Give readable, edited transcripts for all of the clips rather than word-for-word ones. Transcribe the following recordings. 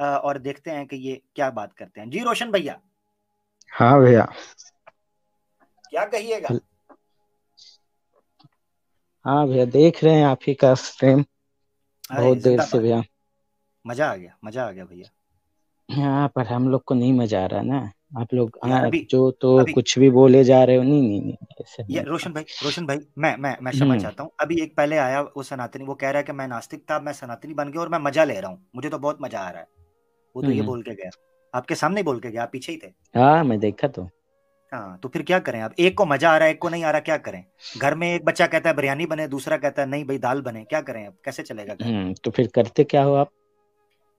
और देखते हैं कि ये क्या बात करते हैं। जी रोशन भैया, हाँ भैया। क्या कहिएगा? हाँ भैया, देख रहे हैं आप ही का स्ट्रीम बहुत अरे देर से जिंदाबाद, भैया। मजा आ गया, मजा आ गया भैया। हाँ, पर हम लोग को नहीं मजा आ रहा ना। आप लोग यार हाँ अभी जो तो अभी कुछ भी बोले जा रहे हो। नहीं नहीं नहीं, ऐसे नहीं ये होता। रोशन भाई, मैं क्षमा हम्म। चाहता हूँ। अभी एक पहले आया वो सनातनी, वो कह रहा है कि मैं नास्तिक था, मैं सनातनी बन गया और मैं मजा ले रहा हूँ, मुझे तो बहुत मजा आ रहा है। वो तो ये हम्म। बोल के गया, आपके सामने ही बोल के गया, आप पीछे ही थे। हाँ, मैं देखा तो। हाँ तो फिर क्या करें? अब एक को मजा आ रहा है, एक को नहीं आ रहा, क्या करें? घर में एक बच्चा कहता है बिरयानी बने, दूसरा कहता है नहीं भाई दाल बने, क्या करें? अब कैसे चलेगा घर? तो फिर करते क्या हो आप?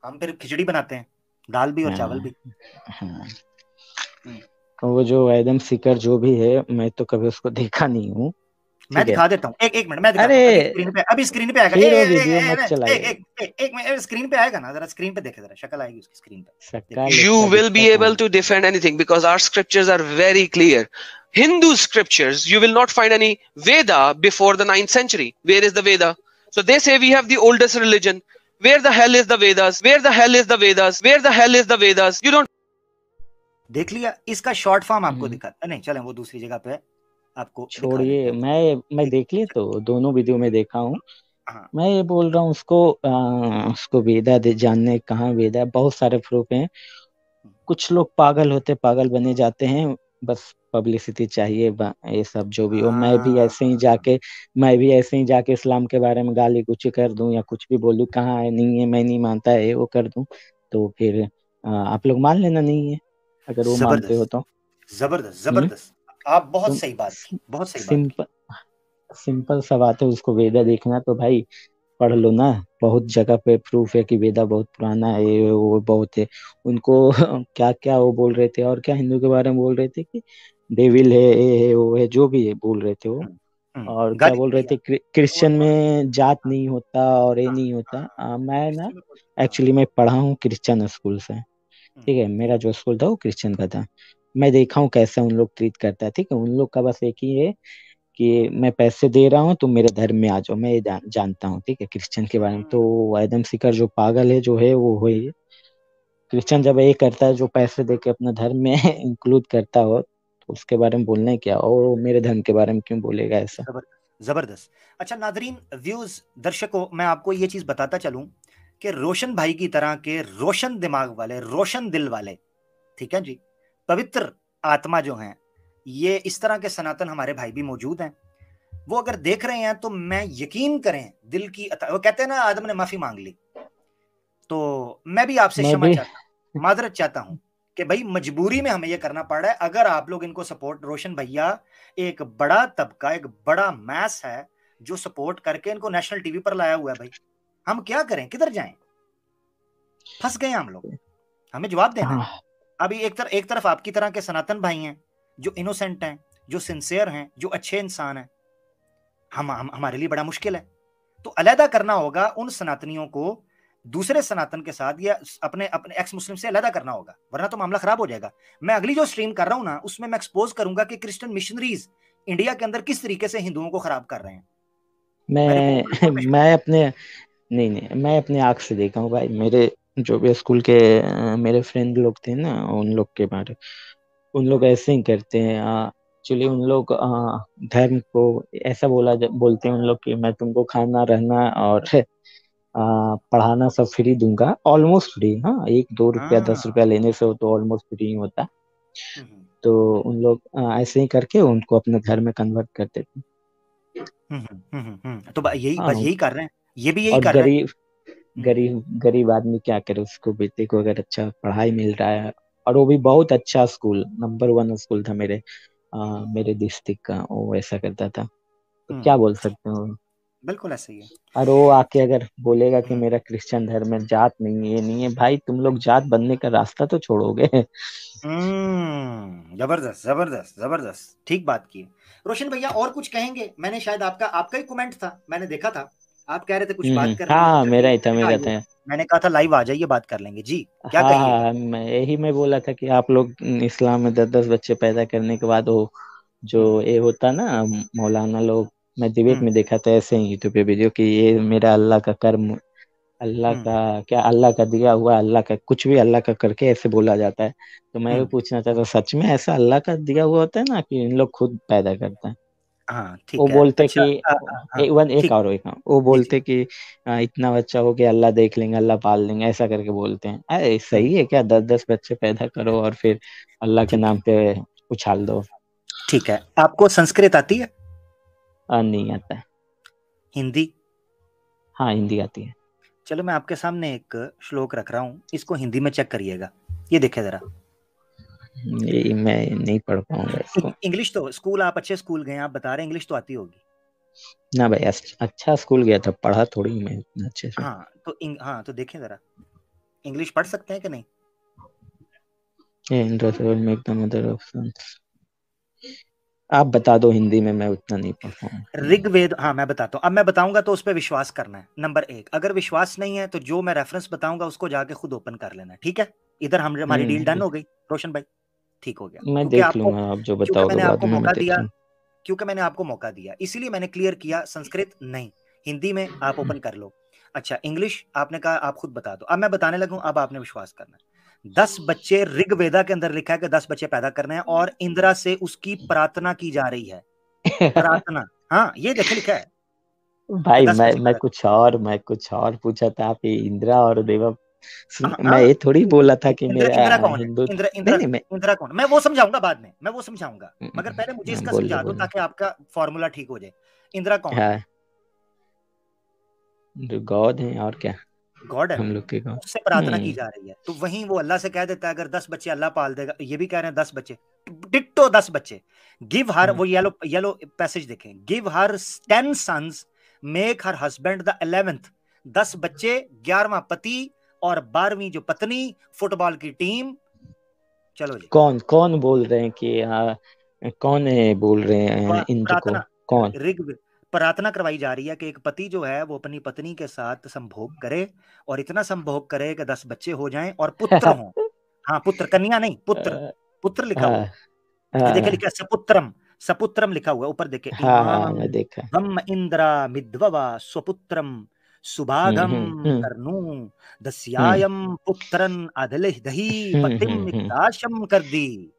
हम फिर खिचड़ी बनाते हैं, दाल भी और चावल हाँ भी। हाँ। हम्म, वो जो एडम सीकर जो भी है, मैं तो कभी उसको देखा नहीं हूँ। मैं ठीक है। दिखा देता हूँ, एक एक मिनट मैं दिखाता अरे, हूँ। अभी स्क्रीन पे आएगा। फिर वो वीडियो मत चलाइए। एक मिनट, स्क्रीन पे आएगा ना, जरा स्क्रीन पे देखे, जरा शक्ल आएगी उसकी स्क्रीन पे। देखिए, शक्ल You उसका will दिखता be कहाँ able है? to defend anything because our scriptures are very clear. Hindu scriptures, you will not find any Veda before the 9th century. Where is the Veda? So they say we have the oldest religion. Where the hell is the Vedas? Where the hell is the Vedas? Where the hell is the Vedas? You don't. देख लिया इसका short form आपको हम्म, दिखा नहीं, चलें वो दूसरी जगह पे आपको दिखा देते छोड़िए। हैं। मैं ठीक देख ली चल, तो दोनों वीडियो में देखा हूँ। हाँ मैं ये बोल रहा हूँ उसको उसको वेदा दे जानने कहाँ वेदा है, बहुत सारे प्रूफ हैं। कुछ लोग पागल होते पागल बने जाते हैं। बस पब्लिसिटी चाहिए, ये सब जो भी हो। हाँ मैं भी ऐसे ही जाके इस्लाम के बारे में गाली गुची कर दूं या कुछ भी बोलूं, कहाँ है नहीं है, मैं नहीं मानता है वो कर दूं। तो फिर आप लोग मान लेना नहीं है, अगर वो मानते हो जबरदस्त, तो। जबरदस्त हम्म। जबरदस्त। आप बहुत तुम सही बात की, बहुत सही बात की। सिंपल सिंपल सा बात है, उसको वेदा देखना तो भाई पढ़ लो ना। बहुत जगह पे प्रूफ है कि वेदा बहुत पुराना है, ये वो बहुत है उनको। क्या क्या वो बोल रहे थे, और क्या हिंदू के बारे में बोल रहे थे कि डेविल है, ये है वो है, जो भी है बोल रहे थे वो। और क्या गाली बोल रहे दिया। थे, क्रिश्चियन में जात नहीं होता और ये हाँ नहीं हाँ होता। हाँ, मैं ना क्रिश्चियन में एक्चुअली मैं पढ़ा हूँ क्रिश्चियन स्कूल से। हम्म, ठीक है, मेरा जो स्कूल था वो क्रिश्चियन का था। मैं देखा हूँ कैसे उन लोग ट्रीट करता है। ठीक है, उन लोग का बस एक ही है कि मैं पैसे दे रहा हूँ, तुम मेरे धर्म में आ जाओ। मैं ये जानता हूँ। ठीक है, क्रिश्चियन के बारे में तो एडम सीकर जो पागल है जो है वो है। क्रिश्चियन जब ये करता है, जो पैसे दे के अपना धर्म में इंक्लूड करता हो, तो उसके बारे में बोलना है क्या, और वो मेरे धर्म के बारे में क्यों बोलेगा ऐसा? जबरदस्त जबरदस्त। अच्छा नादरीन, व्यूज, दर्शकों, मैं आपको ये चीज बताता चलूं कि रोशन भाई की तरह के रोशन दिमाग वाले, रोशन दिल वाले, ठीक है जी, पवित्र आत्मा जो हैं, ये इस तरह के सनातन हमारे भाई भी मौजूद हैं। वो अगर देख रहे हैं तो मैं यकीन करें दिल की वो कहते हैं ना आदम ने माफी मांग ली, तो मैं भी आपसे मैं क्षमा भी। चाहता हूं, माजरत चाहता हूं कि भाई मजबूरी में हमें यह करना पड़ रहा है। अगर आप लोग इनको सपोर्ट, रोशन भैया एक बड़ा तबका, एक बड़ा मैस है जो सपोर्ट करके इनको नेशनल टीवी पर लाया हुआ है भाई, हम क्या करें, किधर जाएं? फंस गए हम लोग, हमें जवाब देना है। हाँ। अभी एक तरफ आपकी तरह के सनातन भाई हैं जो इनोसेंट हैं, जो सिंसियर हैं, जो अच्छे इंसान हैं। हमारे लिए बड़ा मुश्किल है। तो अलहदा करना होगा उन सनातनियों को दूसरे सनातन के साथ, या अपने अपने एक्स मुस्लिम से अलहदा करना होगा, वरना तो मामला खराब हो जाएगा। मैं अगली जो स्ट्रीम कर रहा हूं ना, उसमें मैं एक्सपोज करूंगा कि क्रिश्चियन मिशनरीज इंडिया के अंदर किस तरीके से हिंदुओं को खराब कर रहे हैं। मैं मैं रिपोर्ट पेश मैं करूंगा। अपने नहीं नहीं, मैं अपने आँख से देखा हूँ भाई। मेरे जो भी स्कूल के मेरे फ्रेंड लोग थे ना, उन लोग के बारे, उन लोग ऐसे ही करते हैं। एक्चुअली उन लोग धर्म को ऐसा बोलते हैं उन लोग कि मैं तुमको खाना रहना और पढ़ाना सब फ्री दूंगा, ऑलमोस्ट फ्री। हाँ, 1-2 रुपया हाँ 10 रुपया लेने से हो तो ऑलमोस्ट फ्री ही होता। हम्म, तो उन लोग ऐसे ही करके उनको अपने धर्म में कन्वर्ट करते थे। तो बस हाँ। यही कर रहे हैं, ये भी यही और कर रहे हैं। गरीब गरीब गरीब आदमी क्या करे, उसको बेटे को अगर अच्छा पढ़ाई मिल रहा है, और वो भी बहुत अच्छा स्कूल, नंबर 1 स्कूल था मेरे डिस्ट्रिक्ट का, वो ऐसा करता था। तो क्या बोल सकते हो? बिल्कुल ऐसे ही है। और वो आके अगर बोलेगा कि हम्म, मेरा क्रिश्चियन धर्म है, जात नहीं है, ये नहीं है, भाई तुम लोग जात बनने का रास्ता तो छोड़ोगे। जबरदस्त जबरदस्त जबरदस्त, ठीक बात की है। रोशन भैया और कुछ कहेंगे? मैंने शायद आपका ही कमेंट था, मैंने देखा था, आप कह रहे थे कुछ बात करनी है, हाँ, चलिए मेरा ही था, मैंने कहा मेरा था। आइएगा, मैंने कहा था लाइव आ जाइए, बात कर लेंगे जी। क्या हाँ कहिएगा? हाँ, मैं बोला था कि आप लोग इस्लाम में 10-10 बच्चे पैदा करने के बाद वो हम्म जो ये होता ना मौलाना लोग, मैं डिबेट हम्म में देखा था ऐसे ही यूट्यूब पे वीडियो कि ये मेरा अल्लाह का कर्म अल्लाह का क्या, अल्लाह का दिया हुआ, अल्लाह का कुछ भी अल्लाह का करके ऐसे बोला जाता है। तो मैं भी पूछना चाहता हूँ, सच में ऐसा अल्लाह का दिया हुआ होता है ना, कि इन लोग खुद पैदा करते हैं? हाँ वो ठीक है। बोलते अच्छा कि हाँ ठीक है। एक वो जी जी। बोलते कि इतना बच्चा हो गया, अल्लाह देख लेंगे, अल्लाह पाल लेंगे, ऐसा करके बोलते हैं। अरे सही है क्या? 10-10 बच्चे पैदा करो और फिर अल्लाह के ठीक है नाम पे उछाल दो। ठीक है। आपको संस्कृत आती है? नहीं आता है। हिंदी? हाँ, हिंदी आती है। चलो मैं आपके सामने एक श्लोक रख रहा हूँ, इसको हिंदी में चेक करिएगा। ये देखिए जरा। ये मैं नहीं पढ़ पाऊंगा इसको। इंग्लिश तो स्कूल, आप अच्छे स्कूल गए, आप बता रहे हैं इंग्लिश तो आती होगी। ना भाई, अच्छा स्कूल गया था, पढ़ा थोड़ी मैं इतना अच्छे से। हाँ तो देखिए जरा, इंग्लिश पढ़ सकते हैं कि नहीं? आप बता दो हिंदी में, मैं उतना नहीं पढ़ पाऊंगा। ऋग्वेद, हाँ मैं बताता हूँ। अब मैं बताऊंगा तो उस पर विश्वास करना है, नंबर 1। अगर विश्वास नहीं है तो जो मैं रेफरेंस बताऊंगा उसको जाके खुद ओपन कर लेना है, ठीक है? इधर हमारी डील डन हो गई रोशन भाई, ठीक हो गया। मैं क्योंकि देख आपको, लूंगा, आप जो क्योंकि बताओगे मैंने बाद आपको में मैं मौका देख दिया, लूंगा। क्योंकि मैंने आपको मौका दिया इसीलिए मैंने क्लियर किया, संस्कृत नहीं, हिंदी में आप ओपन कर लो। अच्छा इंग्लिश आपने कहा आप खुद बता दो, अब मैं बताने लगूं, अब आपने विश्वास करना है। 10 बच्चे, ऋग्वेदा के अंदर लिखा है कि 10 बच्चे पैदा करने हैं और इंदिरा से उसकी प्रार्थना की जा रही है। प्रार्थना, हाँ ये देखे लिखा है। भाई 10 बच्चे मैं पैदा कुछ और पूछा था। आप ये इंदिरा और देवा मैं हाँ, ये थोड़ी बोला था कि इंदिरा मेरा कौन है? हिंदू। इंदिरा नहीं मैं इंदिरा कौन? मैं वो समझाऊंगा बाद में, मैं वो समझाऊंगा, मगर पहले मुझे इसका बोलिए समझा दो बोलिए। ताकि आपका फॉर्मूला ठीक हो जाए। इंदिरा कौन है? हाँ, जो गॉड है और क्या, गॉड है हम ना, लोग के गॉड। उससे प्रार्थना की जा रही है। तो वहीं वो अल्लाह से कह देता है अगर 10 बच्चे अल्लाह पाल देगा, ये भी कह रहे हैं 10 बच्चे, डिट्टो 10 बच्चे। गिव हर, वो येलो येलो पैसेज देखें, give her 10 sons, make her husband the 11th। 10 बच्चे, 11वां पति और 12वीं जो पत्नी, फुटबॉल की टीम। चलो जी। कौन कौन बोल रहे हैं कि कौन है बोल रहे हैं इंद्र को? प्रार्थना, कौन? ऋग प्रार्थना करवाई जा रही है कि एक पति जो है वो अपनी पत्नी के साथ संभोग करे, और इतना संभोग करे कि 10 बच्चे हो जाएं और पुत्र हों। हाँ पुत्र, कन्या नहीं, पुत्र, पुत्र लिखा हुआ है। ये देखे लिखा है सपुत्रम, सपुत्रम लिखा हुआ है ऊपर देखे। हाँ इमाम मैं देखा। ब्रह्म इंद्रा मिद्ववा स्वपुत्रम सुभागम हम्म कर्णु दस्यायम पुत्रन अदलहि पतिम हम्म। इक्ताशम कर दी।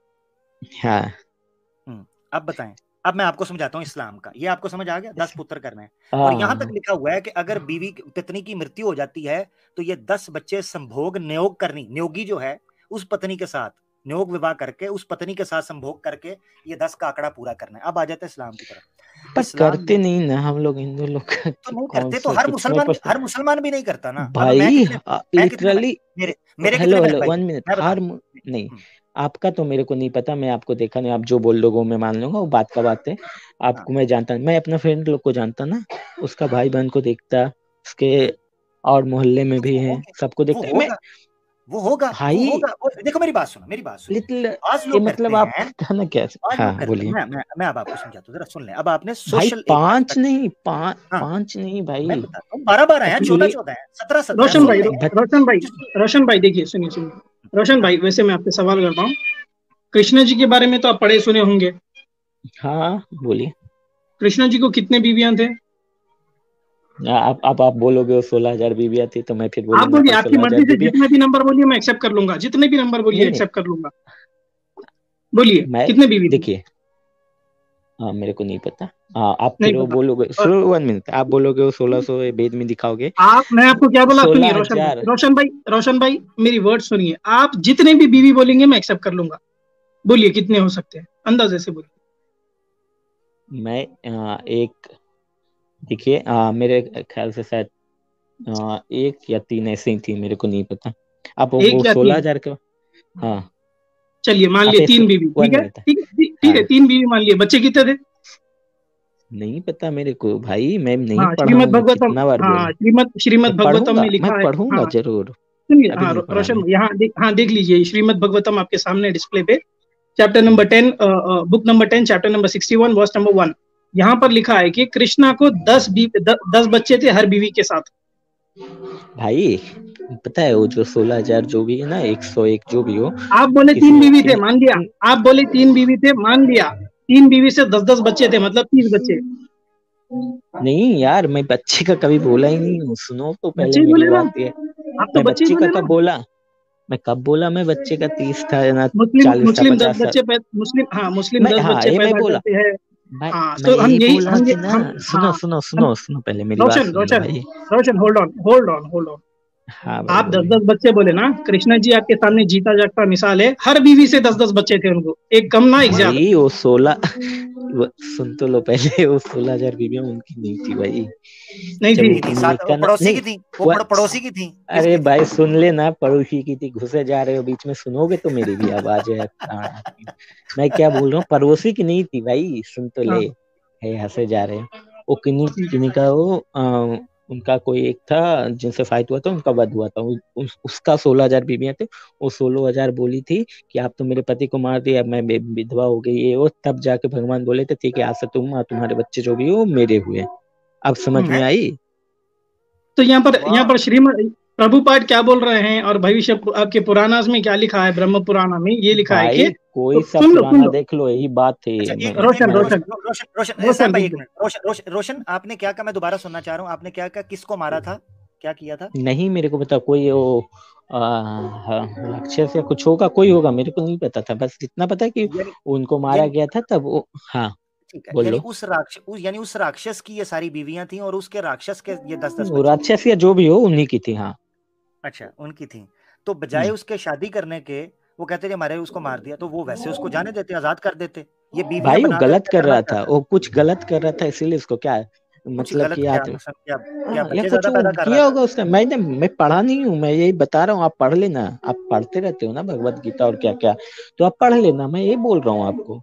हाँ अब बताएं, अब मैं आपको समझाता हूँ इस्लाम का। ये आपको समझ आ गया, 10 पुत्र करने हैं। और यहां तक हाँ लिखा हुआ है कि अगर बीवी पत्नी की मृत्यु हो जाती है तो ये 10 बच्चे संभोग नियोग करनी, नियोगी जो है उस पत्नी के साथ नियोग विवाह करके उस पत्नी के साथ संभोग करके ये 10 का आंकड़ा पूरा करना है। अब आ जाता है इस्लाम की तरफ। पर इस्लाम करते में नहीं ना हम लोग हिंदू लोग तो नहीं कौन करते, तो सा कितने हर परसेंट? मुसलमान भी नहीं करता ना। अब भाई मैं कितने भाई, लिटरली। मेरे मेरे कितने हेलो बहन हेलो भाई, 1 मिनट। मैं बता नहीं, हूँ। आपका तो मेरे को नहीं पता, मैं आपको देखा नहीं। आप जो बोल लोगों मैं मान लूंगा, वो बात का बात है। हाँ आपको मैं जानता, मैं अपना फ्रेंड लोग को जानता ना, उसका भाई बहन को देखता, उसके और मोहल्ले में तो भी है, सबको वो देखता है मैं। होगा, वो होगा, वो भाई होगा। देखो मेरी बात सुनो, मेरी बात सुनो। लिटिल आज ये लोग करते मतलब आप हैं, था ना क्या? आज हाँ लोग करते हैं, बोलिए। मैं अब आपको समझाता हूँ, जरा सुन लें। अब आपने भाई सोशल एक पांच एस्पेक्ट, नहीं, हाँ पांच नहीं मैं भाई। बताता हूँ, 12-12 हैं, एक्चुअली 14-14 हैं, 17-17 हैं, रोशन सुन भाई, लेंगे। रोशन भाई देखिए, सुनिए सुनिए। रोशन हाँ भाई, वैसे मैं आपसे सवाल करता हूँ, कृष्ण जी के बारे में तो आप पढ़े सुने होंगे। हाँ बोलिए। कृष्ण जी को कितने बीवियां थे? आप बोलोगे वो 16,000 बीवियां थी, तो मैं फिर आप बोलूंगा बोलिए, फिर आपकी 16,000 मर्जी से बीवियां। जितने भी नंबर बोलिए मैं एक्सेप्ट कर लूंगा, जितने भी नंबर बोलिए नहीं नहीं, एक्सेप्ट कर लूंगा। बोलिए मैं कितने बीवी थे? देखिए, हाँ मेरे को नहीं पता। हाँ आप नहीं फिर वो पता। बोलोगे, सुनो 1 मिनट, आप बोलोगे वो 1600 वेद में दिखाओगे। मैं आपको क्या बोला, सुनिए रोशन भाई, 16,000। रोशन भाई मेरी वर्ड सुनिए। आप जितने भी बीवी बोलेंगे मैं एक्सेप्ट कर लूंगा। बोलिए कितने हो सकते हैं, अंदाजे से बोलिए। मैं एक, देखिए मेरे ख्याल से शायद 1 या 3 ऐसे ही थी, मेरे को नहीं पता। आप वो 1 या 3? 16,000 के। हाँ चलिए मान आप लिए 3 बीवी, 1 ठीक है, मिनट। ठीक है, हाँ 3 बीवी मान लिए। बच्चे कितने थे? नहीं पता मेरे को भाई, मैं नहीं हाँ पढ़ा श्रीमद हूँ, भागवतम, कितना बार हाँ बोलूं। श्रीमद भागवतम में मैं लिखा है। पढ़ूंगा हाँ जरूर। सुनिए, अभी हाँ नहीं पढ़ा रोशन, मैं। यहाँ हाँ देख लीजिए, श्रीमद भागवतम आपके सामने डिस्प्ले पे, chapter number 10, book number 10, chapter number 61, verse number 1। यहाँ पर लिखा है कि कृष्णा को 10 बच्चे थे हर बीवी के साथ। भाई पता है वो जो 16,000 जो भी है ना, 101 जो भी हो, आप बोले किसी 3 बीवी थे, इन, मान लिया। आप बोले 3 बीवी थे, मान लिया। 3 बीवी से 10-10 बच्चे थे, मतलब 30 बच्चे। नहीं यार, मैं बच्चे का कभी बोला ही नहीं हूँ, सुनो तो बच्चे पहले ही मेरी बोले ना, बात ये। आप तो मैं बच्चे ही बच्चे का बोले कब ना। बोला? मैं कब बोला मैं बच्चे का 30 था ना मुस्लिम 40 था मुस्लिम 10 50 था? बच्चे मुस्लिम, हाँ मुस्लिम मैं 10 हाँ बच्चे ये मैं पैदा बोला। करते हैं। मैं हाँ मैं तो हम यही यही बोला हम ये कि ना, हम सुनो हाँ सुनो हम सुनो सुनो, पहले मेरी बात रोशन सुन लो रोशन भाई। रोशन होल्ड ऑन। हाँ भाई आप दस बोलिए। दस बच्चे बोले ना, कृष्णा जी आपके सामने जीता जागता मिसाल है, हर बीवी से 10 10 बच्चे थे उनको, एक कम ना एक ज्यादा। भाई वो 16 सुन तो लो पहले, वो 16,000 बीबियां उनकी नहीं थी भाई। नहीं जब थी। वो किसकी थी? उन्होंने वो कहा ना, पड़ोसी नहीं की थी, वो वह, पड़ोसी की थी, अरे किसकी थी? भाई सुन लेना, पड़ोसी की थी, घुसे जा रहे हो बीच में, सुनोगे तो मेरी भी आवाज है। मैं क्या बोल रहा हूँ, पड़ोसी की नहीं थी भाई, सुन तो ले। हाँ है हंसे जा रहे हैं। वो किन्हीं ठीक है। किन्हीं का वो उनका कोई एक था जिनसे फाइट हुआ था, उनका वध हुआ था, उसका 16,000 बीबियां थे। वो 16,000 बोली थी कि आप तो मेरे पति को मार दिया, अब मैं विधवा हो गई, ये वो। तब जाके भगवान बोले थे ठीक है, आज से तुम और तुम्हारे बच्चे जो भी हो मेरे हुए। अब समझ में हैं? आई? तो यहाँ वाह। पर श्रीमद प्रभुपाद क्या बोल रहे हैं, और भविष्य आपके पुराणास में क्या लिखा है, ब्रह्म पुराण में ये लिखा है कि, भाई कोई तो सा सुन पुराना लो देख लो, यही बात अच्छा थी। एक मिनट, एक रोशन मिनट, मैं रोशन रोशन सैम रोशन भाई, रुक एक जाओ। मिनट। रोशन आपने क्या कहा, मैं दोबारा सुनना चाह रहा हूँ। आपने क्या कहा, किसको मारा था, क्या किया था? नहीं, मेरे को पता कोई वो राक्षस या कुछ होगा, कोई होगा, मेरे को नहीं पता था। बस इतना पता है कि यानी उनको मारा यानी गया था तब वो। हाँ ठीक है, यानी बोलो। उस राक्षस की ये सारी बीवियां थी, और उसके राक्षस के ये 10-10 वो बच्चे थे। राक्षस या जो भी हो उन्हीं की थी, हाँ। अच्छा, उनकी थी। तो बजाय हम्म। उसके शादी करने के, वो कहते थे हमारे उसको मार दिया, तो वो वैसे उसको जाने देते, आजाद कर देते। ये बीवियां भाई वो बनाकर गलत क्या कर करना रहा था, चाहता है? वो कुछ गलत कर रहा था, इसीलिए उसको क्या है, कुछ मतलब गलत कि क्या आज। मतलब, क्या क्या हाँ या बच्चे कुछ ज्यादा वो पैदा कर रहा किया था? होगा उसने। मैं पढ़ा नहीं हूँ, मैं यही बता रहा हूँ, आप पढ़ लेना। आप पढ़ते रहते हो ना भगवत गीता और क्या क्या, तो आप पढ़ लेना, मैं यही बोल रहा हूँ आपको।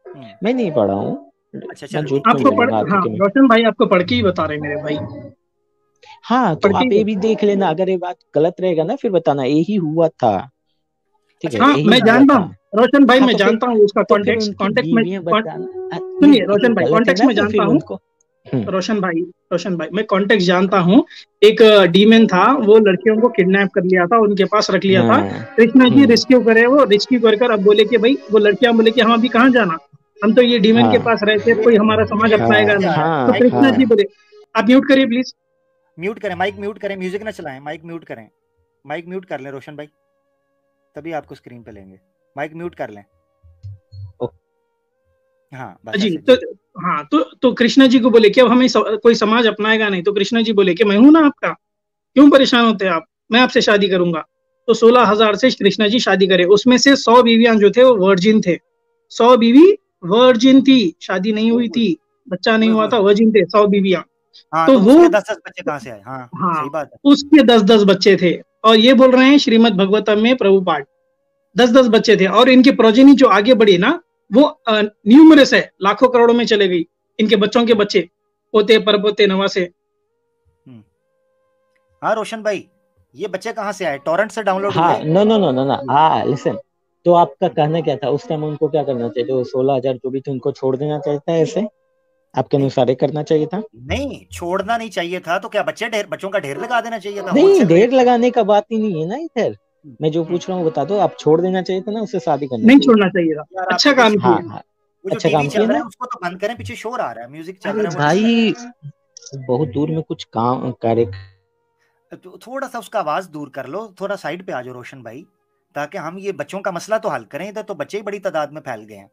हम्म। मैं नहीं पढ़ा हूँ। अच्छा मैं चलो झूठ ठीक है, क्यों आपको चलेगा। पढ़, बोलूंगा हाँ ठीक है मैं। रोशन भाई आपको पढ़ के ही बता रहे मेरे भाई, हाँ तो पढ़ के आप ही ये भी देख लेना, अगर ये बात गलत रहेगा ना फिर बताना, यही हुआ था। ठीक अच्छा है, हाँ एक यही मैं हुआ जानता था। हूँ रोशन भाई, हाँ मैं जानता हूँ उसका तो फिर कॉन्टेक्स्ट उनकी कॉन्टेक्स्ट में बीवियां बताना नहीं, सुनिए ये तो रोशन भाई, गलत है कॉन्टेक्स्ट ना, में तो जानता फिर हूँ। उनको। रोशन भाई मैं कॉन्टेक्स्ट जानता हूँ। एक डीमन था, वो लड़कियों को किडनैप कर लिया था, उनके पास रख लिया था। हाँ। कृष्णा जी रेस्क्यू करे, वो रेस्क्यू कर अब बोले कि भाई, वो लड़कियां बोले कि हम अभी कहाँ जाना, हम तो ये डीमन के हाँ पास रहते, ये कोई हमारा समाज ये अपनाएगा कहाँ से नहीं। आ रहा है? तो हाँ माइक कृष्णा म्यूट जी हाँ। करें, बोले, आप म्यूट करिए प्लीज। म्यूट करें, माइक म्यूट करें, म्यूजिक ना चलाएं, माइक म्यूट करें। माइक म्यूट कर लें रोशन भाई, तभी आपको स्क्रीन पे लेंगे। माइक म्यूट कर लें। हाँ बस जी ऐसे तो जी। हाँ तो कृष्णा जी को बोले कि अब हमें कोई समाज अपनाएगा नहीं, तो कृष्णा जी बोले कि मैं हूं ना आपका, क्यों परेशान होते हैं आप, मैं आपसे शादी करूंगा। तो 16,000 से कृष्णा जी शादी करे, उसमें से 100 बीवियां जो थे वो वर्जिन थे। 100 बीवी वर्जिन थी, शादी नहीं ओए हुई होए, थी, बच्चा नहीं ओए हुआ होए था, होए। वर्जिन थे 100 बीवियां। हाँ तो तो वो, उसके 10-10 बच्चे कहाँ से आए? हाँ हाँ सही बात है। उसके 10 10 बच्चे थे। और ये बोल रहे हैं श्रीमद भगवतम में प्रभुपाद 10 10 बच्चे थे, और इनके प्रोजेनी जो आगे बढ़ी ना, वो न्यूमरस है, लाखों करोड़ों में चले गई, इनके बच्चों के बच्चे, पोते परपोते नवासे। हम्म। हाँ रोशन भाई, ये बच्चे कहाँ से आए? टॉरेंट से डाउनलोड हाँ। हुए? नो नो नो नो ना, हाँ लिसन। तो आपका कहना क्या था उस टाइम, उनको क्या करना चाहिए? जो 16,000 जो भी थे उनको छोड़ देना चाहिए था ऐसे, आपके नहीं अनुसार ये करना चाहिए था? नहीं, छोड़ना नहीं चाहिए था, तो क्या बच्चों का ढेर लगा देना चाहिए था नहीं, होलसेल ढेर रेट पे? लगाने का बात ही नहीं है ना इधर। मैं जो हम्म। पूछ रहा हूँ बता दो, आप छोड़ देना चाहिए था ना, उससे शादी करना नहीं चाहिए छोड़ना था। चाहिए था, यार अच्छा आपके काम पीछे हाँ किए। हाँ। वो जो अच्छा टीवी काम चल किया रहा ना है उसको तो बंद करें, पीछे शोर आ रहा है, म्यूजिक चल अरे रहा है वो ठीक भाई, बहुत दूर में कुछ काम कार्य। है। तो थोड़ा सा उसका आवाज दूर कर लो, थोड़ा साइड पे आ जाओ रोशन भाई, ताकि हम ये बच्चों का मसला तो हल करें। इधर तो बच्चे ही बड़ी तादाद में फैल गए हैं।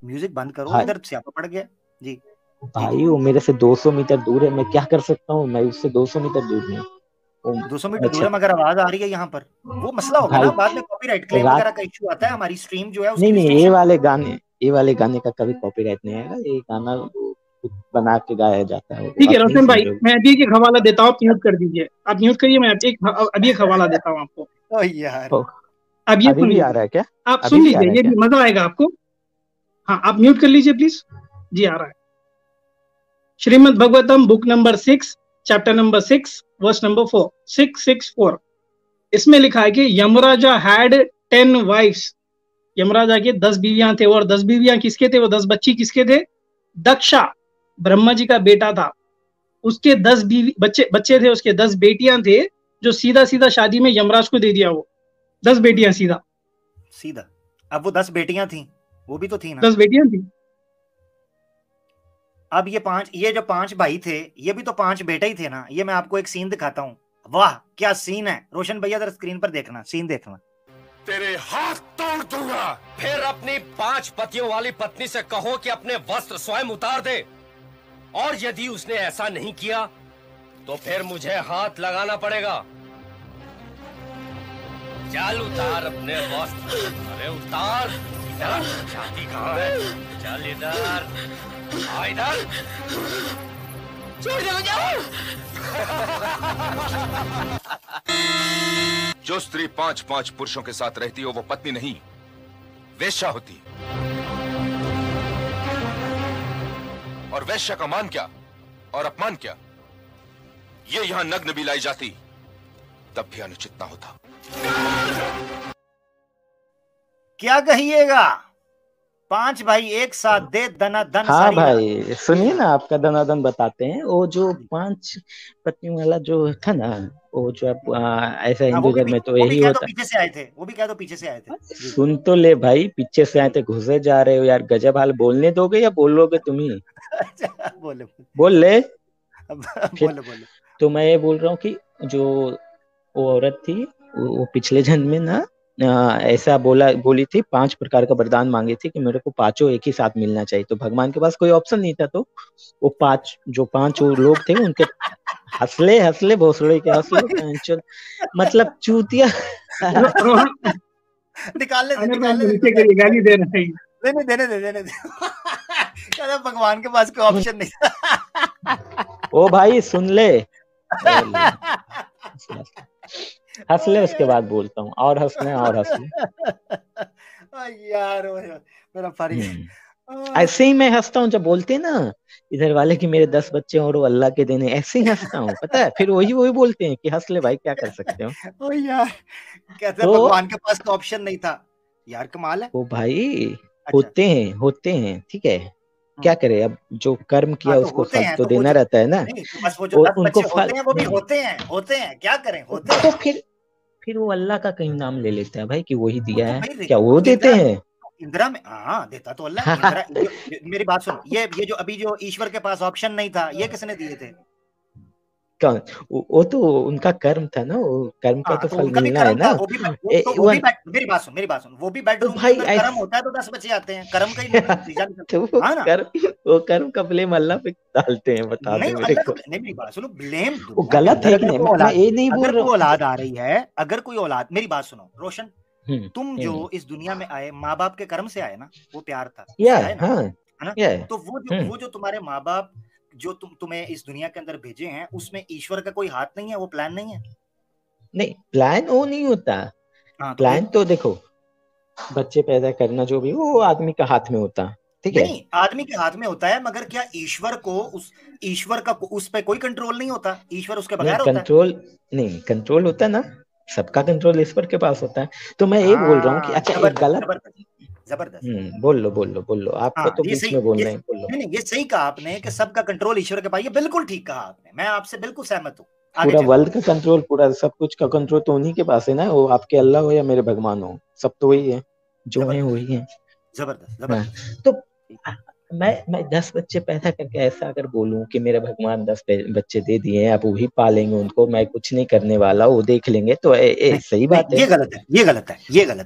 म्यूजिक बंद करो, भाई इधर स्यापा पड़ गया। जी जी जी। भाई वो मेरे से 200 मीटर दूर है, मैं क्या कर सकता हूँ, मैं उससे 200 मीटर दूर हूँ। वो 200 मीटर मैं दूर है छत मगर आवाज आ रही है यहाँ पर। वो मसला होगा भाई ना, बाद में कॉपीराइट क्लेम वगैरह रात का इश्यू आता है, हमारी स्ट्रीम जो है नहीं उसकी नहीं, ये रिस्ट्रिक्शन। वाले गाने, ये वाले गाने का कभी कॉपीराइट नहीं आएगा। ये गाना खुद बना के गाया जाता है, वो ठीक है आप नहीं रोशन सुन भाई, रहे हो। मैं अभी एक हवाला देता हूँ, आप म्यूट कर दीजिए, आप म्यूट करिए, मैं अभी एक हवाला देता हूँ आपको। ओ यार। ओ, अब ये अभी सुन भी आ लीजिए, रहा है क्या? आप अभी सुन भी आ रहा लीजिए, है ये क्या? भी मजा आएगा आपको। हाँ आप म्यूट कर लीजिए प्लीज। जी आ रहा है। Shrimad Bhagavatam book number 6 chapter number 6 verse number 4, 664। इसमें लिखा है कि यमराजा हैड 10 वाइफ्स। यमराजा के 10 बीवियां थे, और 10 बीवियां किसके थे, वो 10 बच्ची किसके थे? दक्षा, ब्रह्मा जी का बेटा था, उसके 10 बीवी बच्चे बच्चे थे, उसके 10 बेटियां थे, जो सीधा सीधा शादी में यमराज को दे दिया वो, 10 बेटियां सीधा, सीधा। अब वो 10 बेटियां थी, वो भी तो थी ना। 10 बेटियां थी। अब ये जो 5 भाई थे, ये भी तो 5 बेटे ही थे ना। ये मैं आपको एक सीन दिखाता हूँ, वाह क्या सीन है। रोशन भैया जरा स्क्रीन पर देखना, सीन देखना। तेरे हाथ तोड़ दूंगा। फिर अपनी 5 पतियों वाली पत्नी से कहो कि अपने वस्त्र स्वयं उतार दे, और यदि उसने ऐसा नहीं किया तो फिर मुझे हाथ लगाना पड़ेगा। चल उतार अपने वस्त्र। अरे उतार। इधर जाती कहाँ है? चल इधर आ, इधर। छोड़ दो मुझे। जो स्त्री 5 पुरुषों के साथ रहती हो वो पत्नी नहीं, वेश्या होती है। और वेश्या का मान क्या और अपमान क्या, ये यहां नग्न भी लाई जाती तब भी अनुचित ना होता। क्या कहिएगा, 5 भाई एक साथ दे दनादन। हाँ सारी भाई सुनिए ना, आपका दनादन बताते हैं। वो जो 5 पत्नियों वाला जो था ना, वो जो ऐसा हिंदू धर्म में तो यही होता। पीछे से आए थे, वो भी कह दो पीछे से आए थे। सुन तो ले भाई, पीछे से आए थे, घुसे जा रहे हो यार, गजब हाल। बोलने दोगे या बोलोगे तुम ही? बोले बोल ले। बोले। तो मैं ये बोल रहा हूँ कि जो वो औरत थी, वो पिछले जन्म में ना ऐसा बोली थी, 5 प्रकार का वरदान मांगे थे कि मेरे को 5 एक ही साथ मिलना चाहिए। तो भगवान के पास कोई ऑप्शन नहीं था, तो वो 5 लोग थे, उनके हंसले भोसड़े के हंसले, मतलब चूतिया। निकाल ले गाली दे रहा है। देने दे। भगवान के पास कोई ऑप्शन नहीं था। ओ भाई सुन ले। हंस ले, उसके बाद बोलता हूँ। और हंसने और हंस ले यार मेरा फारी। ऐसे ही मैं हंसता हूँ जब बोलते हैं ना इधर वाले कि मेरे 10 बच्चे और वो अल्लाह के देने, ऐसे ही हंसता हूँ, पता है। फिर वही बोलते हैं कि हंस ले भाई, क्या कर सकते हो। ओ यार कहते तो, भगवान के पास तो ऑप्शन नहीं था यार, कमाल है। ओ भाई होते हैं, ठीक है, क्या करे अब, जो कर्म किया तो उसको फल तो तो देना रहता है ना। बस वो जो 10 उनको बच्चे होते हैं वो भी होते हैं, क्या करें, होते तो हैं। फिर वो अल्लाह का कहीं नाम ले लेते हैं भाई कि वही दिया तो है। क्या वो देते हैं? इंदिरा में हाँ देता तो अल्लाह। इंदिरा मेरी बात सुन, ये जो अभी जो ईश्वर के पास ऑप्शन नहीं था, ये किसने दिए थे? कौन? वो तो उनका कर्म था ना, वो कर्म का तो फल मिलना है ना। मेरी बात सुन, वो भी बेडरूम के अंदर कर्म होता है तो 10 बच्चे आते हैं, कर्म का ही नतीजा निकलता है ना। वो कर्म का ब्लेम अल्लाह पे डालते हैं, बता दे मेरे को। नहीं मेरी बात सुनो, ब्लेम वो गलत है कि नहीं, मैं ये नहीं बोल रहा हूँ। औलाद आ रही है, अगर कोई औलाद, मेरी बात सुनो रोशन, तुम जो इस दुनिया में आए माँ बाप के कर्म से आए ना, वो प्यार था, है ना। तो वो जो तुम्हारे माँ बाप जो तुम्हें इस दुनिया के अंदर भेजे हैं, उसमें ईश्वर का कोई हाथ नहीं है, वो प्लान नहीं है। नहीं प्लान वो नहीं होता। प्लान तो देखो, बच्चे पैदा करना जो भी वो आदमी का हाथ में होता, ठीक है। नहीं आदमी के हाथ में होता है, मगर क्या ईश्वर का उस पे कोई कंट्रोल नहीं होता? ईश्वर उसके बगैर होता है। कंट्रोल होता है ना, सबका कंट्रोल ईश्वर के पास होता है। तो मैं ये बोल रहा हूँ कि अच्छा एक गलत, जबरदस्त। बोल लो आपको तो बीच में बोलना है, बोल लो। नहीं ये सही कहा आपने कि सबका कंट्रोल ईश्वर के पास, ये बिल्कुल ठीक कहा आपने, मैं आपसे बिल्कुल सहमत हूँ। पूरा वर्ल्ड का कंट्रोल, पूरा सब कुछ का कंट्रोल तो उन्हीं के पास है ना। वो आपके अल्लाह हो या मेरे भगवान हो, सब तो वही है, जो है वही है। जबरदस्त। तो मैं 10 बच्चे पैदा करके ऐसा अगर बोलूं कि मेरे भगवान 10 बच्चे दे दिए, आप वही पालेंगे उनको, मैं कुछ नहीं करने वाला, वो देख लेंगे, तो सही बात है। ये गलत है।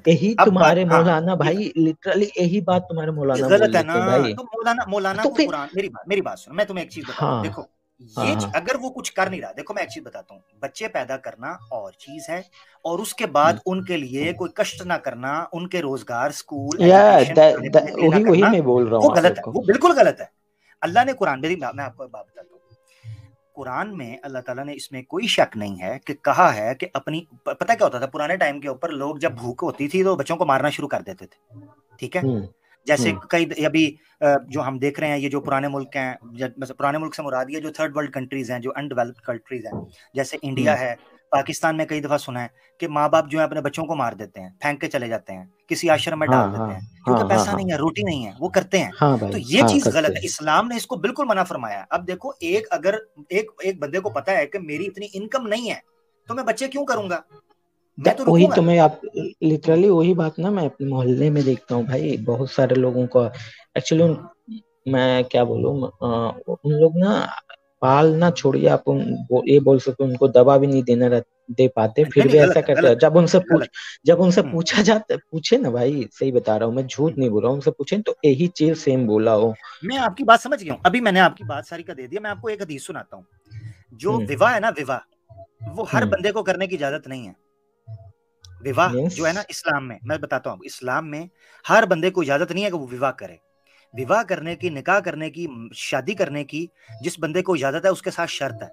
यही तुम्हारे मौलाना भाई, लिटरली यही बात तुम्हारे मौलाना गलत है ना भाई। तो मौलाना को कुरान, मेरी बात सुनो, मैं तुम्हें एक चीज बताता हूं। देखो ये अगर वो कुछ कर नहीं रहा, देखो मैं एक चीज बताता हूँ, बच्चे पैदा करना और चीज है, और उसके बाद उनके लिए कोई कष्ट ना करना, उनके रोजगार, स्कूल, वही मैं बोल रहा हूँ, वो गलत है, वो बिल्कुल गलत है। अल्लाह ने कुरान, मैं आपको एक बात बताता हूँ, कुरान में अल्लाह ताला ने इसमें कोई शक नहीं है कि कहा है कि अपनी, पता क्या होता था पुराने टाइम के ऊपर, लोग जब भूख होती थी तो बच्चों को मारना शुरू कर देते थे, ठीक है। जैसे कई अभी जो हम देख रहे हैं, ये जो पुराने मुल्क हैं, पुराने मुल्क से मुराद ये जो थर्ड वर्ल्ड कंट्रीज हैं, जो अनडेवलप्ड कंट्रीज हैं, जैसे इंडिया है, पाकिस्तान में कई दफा सुना है कि माँ बाप जो है अपने बच्चों को मार देते हैं, फेंक के चले जाते हैं, किसी आश्रम में डाल देते हैं, क्योंकि पैसा नहीं है, रोटी नहीं है, वो करते हैं। तो ये चीज गलत है, इस्लाम ने इसको बिल्कुल मना फरमाया। अब देखो अगर एक बंदे को पता है कि मेरी इतनी इनकम नहीं है, तो मैं बच्चे क्यों करूंगा? वही तो मैं आप लिटरली वही बात ना मैं अपने मोहल्ले में देखता हूँ भाई, बहुत सारे लोगों को एक्चुअली मैं क्या बोलूं, उन लोग ना पालना छोड़िए, आप ये बोल सकते उनको दवा भी नहीं दे पाते, नहीं फिर नहीं, भी गलत ऐसा है, करते हैं। गलत गलत। जब उनसे हम्म, पूछा जाता, पूछे ना भाई, सही बता रहा हूँ मैं, झूठ नहीं बोल रहा हूँ, उनसे पूछे तो यही चीज सेम बोला हो। मैं आपकी बात समझ गया हूँ। अभी मैंने आपकी बात सारी का दे दिया। मैं आपको एक हदीस सुनाता हूँ। जो विवाह है ना, विवाह वो हर बंदे को करने की इजाजत नहीं है। विवाह जो है ना इस्लाम में, मैं बताता हूँ, इस्लाम में हर बंदे को इजाजत नहीं है कि वो विवाह करे। विवाह करने की, निकाह करने की, शादी करने की जिस बंदे को इजाजत है उसके साथ शर्त है।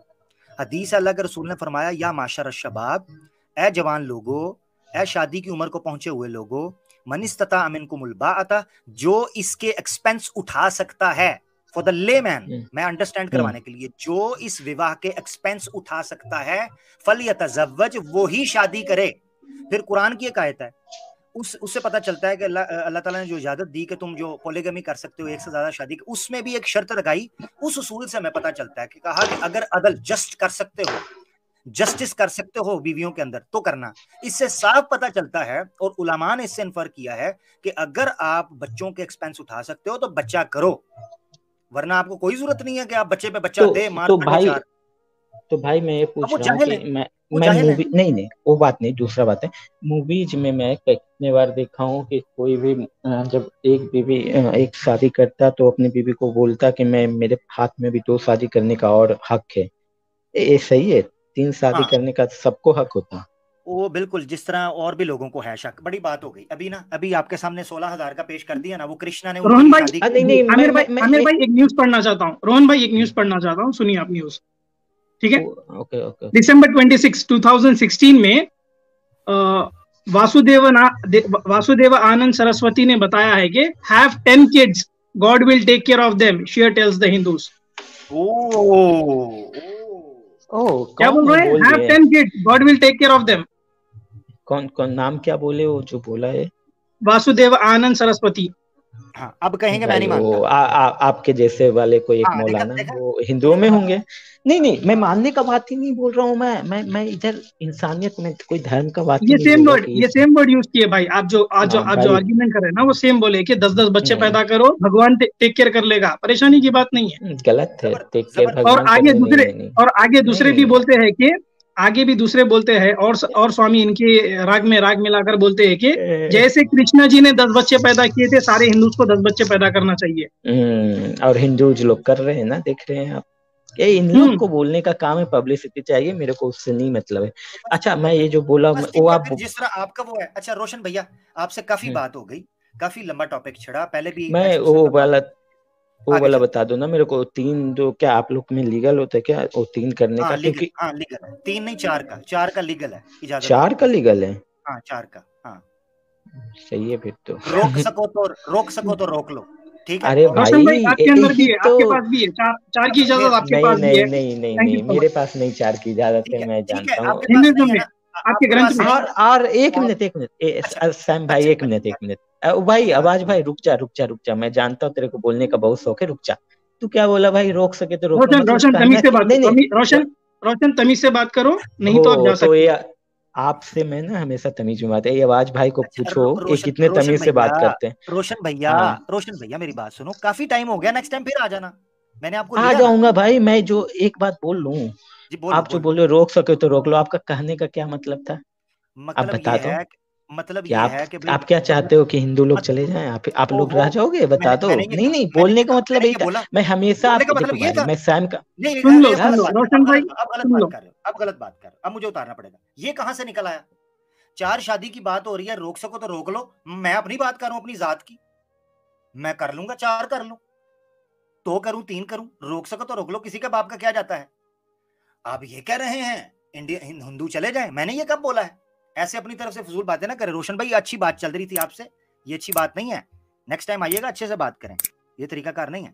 हदीस अल्लाह के रसूल ने फरमाया, या माशर शबाब, ए जवान लोगो, ए शादी की उम्र को पहुंचे हुए लोगो, मन इस्तता अमिनकुमुल बाअता, जो इसके एक्सपेंस उठा सकता है, फॉर द लेमैन, मैं अंडरस्टैंड करवाने के लिए, जो इस विवाह के एक्सपेंस उठा सकता है, फलयतज़व्वज, वो ही शादी करे। फिर कुरान की एक आयत है, उससे पता चलता है कि अल्लाह ताला ने जो इजाजत दी कि तुम जो पोलेगमी कर सकते हो, एक से ज्यादा शादी, उसमें भी एक शर्त लगाई। उस उसूल से हमें पता चलता है कि कहा कि अगर अदल जस्ट कर सकते हो, जस्टिस कर सकते हो बीवियों के अंदर तो करना। इससे साफ पता चलता है, और उलमा ने इससे इन्फर किया है कि अगर आप बच्चों के एक्सपेंस उठा सकते हो तो बच्चा करो, वरना आपको कोई जरूरत नहीं है कि आप बच्चे पे बच्चा दे मार भाई, चार। तो भाई मैं ये पूछ रहा हूँ कि मैं जाहिल है। मूवी नहीं, वो बात नहीं, दूसरा बात है। मूवीज में मैं कितने बार देखा हूँ कि कोई भी जब एक बीवी एक शादी करता तो अपनी बीवी को बोलता कि मैं, मेरे हाथ में भी 2 शादी करने का और हक है। ये सही है? 3 शादी हाँ, करने का सबको हक होता? वो बिल्कुल जिस तरह और भी लोगों को है शक। बड़ी बात हो गई अभी ना, अभी आपके सामने 16,000 का पेश कर दिया ना, वो कृष्णा ने उनकी रोहन भी भाई, शादी नहीं नहीं, आमिर भाई एक न्यूज पढ़ना चाहता हूँ। रोहन भाई एक न्यूज पढ़ना चाहता हूँ, सुनिए आप न्यूज, ठीक है? Okay okay. दिसंबर 26, 2016 में वासुदेव आनंद सरस्वती ने बताया है कि have 10 kids, God will take care of them, she tells the Hindus. क्या बोल रहे हैं? Have 10 kids, God will take care of them. कौन कौन नाम क्या बोले वो जो बोला है? वासुदेव आनंद सरस्वती। हाँ, अब कहेंगे मैं नहीं मानता। आपके जैसे वाले कोई एक मौलाना, वो हिंदुओं में होंगे। नहीं नहीं, मैं मानने का बात ही नहीं बोल रहा हूँ, मैं इधर इंसानियत में कोई धर्म का बात ही नहीं बोल रहा। ये सेम वर्ड यूज किए भाई। आप जो आर्ग्यूमेंट कर रहे हैं ना, वो सेम बोले कि 10-10 बच्चे पैदा करो, भगवान टेक केयर कर लेगा, परेशानी की बात नहीं है। गलत है, टेक केयर और भगवान आगे दूसरे भी बोलते हैं कि दूसरे बोलते हैं, और स्वामी इनके राग में लाकर बोलते हैं कि जैसे कृष्णा जी ने 10 बच्चे पैदा किए थे, सारे हिंदूज को 10 बच्चे पैदा करना चाहिए। और हिंदूज लोग कर रहे हैं ना, देख रहे हैं आप। ये इन लोग को बोलने का काम है, पब्लिसिटी चाहिए, मेरे को उससे नहीं मतलब है। अच्छा, मैं ये जो बोला वो आप जिस तरह आपका वो है। अच्छा रोशन भैया, आपसे काफी बात हो गई, काफी लंबा टॉपिक छिड़ा, पहले भी मैं वो वाला बता दो ना मेरे को। 3 जो क्या आप लोग में लीगल होता है क्या वो 3 करने का? क्योंकि लीगल है, 3 नहीं 4 का लीगल है, इजाजत 4 का लीगल है। हाँ 4 का, हाँ सही है फिर तो। रोक सको तो रोक लो, ठीक है? अरे भाई, आपके अंदर भी है, आपके पास भी है 4 की इजाजत, आपके पास भी है। नहीं, मेरे पास नहीं 4 की इजाजत है, मैं जानता हूँ। आपके ग्रंथ में। और एक मिनट सैम भाई, एक मिनट भाई, आवाज भाई, रुक जा, मैं जानता हूँ तेरे को बोलने का बहुत शौक है, रुक जा। तू क्या बोला भाई? रोक सके तो रोक। रोशन तमीज से बात करो, रोशन तमीज से बात करो, नहीं तो आप जा सकते। आपसे मैं ना हमेशा तमीज में बात है। ये आवाज भाई को पूछो कि कितने तमीज से बात करते हैं। रोशन भैया मेरी बात सुनो, काफी टाइम हो गया, नेक्स्ट टाइम फिर आ जाना, मैंने आपको आ जाऊंगा भाई। मैं जो एक बात बोल लूं, आप जो बोले रोक सके तो रोक लो, आपका कहने का क्या मतलब था? आप बता दो। मतलब ये है कि आप क्या चाहते हो कि हिंदू लोग चले जाएं, आप लोग रह जाओगे? बता दो। नहीं, बोलने का मतलब यही था। मैं हमेशा आपको देखो भाई, मैं सैम का रोशन भाई, अब गलत बात कर, अब मुझे उतारना पड़ेगा। ये कहां से निकल आया? 4 शादी की बात हो रही है, रोक सको तो रोक लो। मैं अपनी बात कर रहा हूं, अपनी जात की, मैं कर लूंगा, 4 कर लूं, 2 करूं, 3 करूं, रोक सको तो रोक लो, किसी का बाप का क्या जाता है? आप ये कह रहे हैं हिंदू चले जाएं, मैंने ये कब बोला है? ऐसे अपनी तरफ से फजूल बातें ना करें रोशन भाई, अच्छी बात चल रही थी आपसे, ये अच्छी बात नहीं है। नेक्स्ट टाइम आइएगा, अच्छे से बात करें, ये तरीकाकार नहीं है।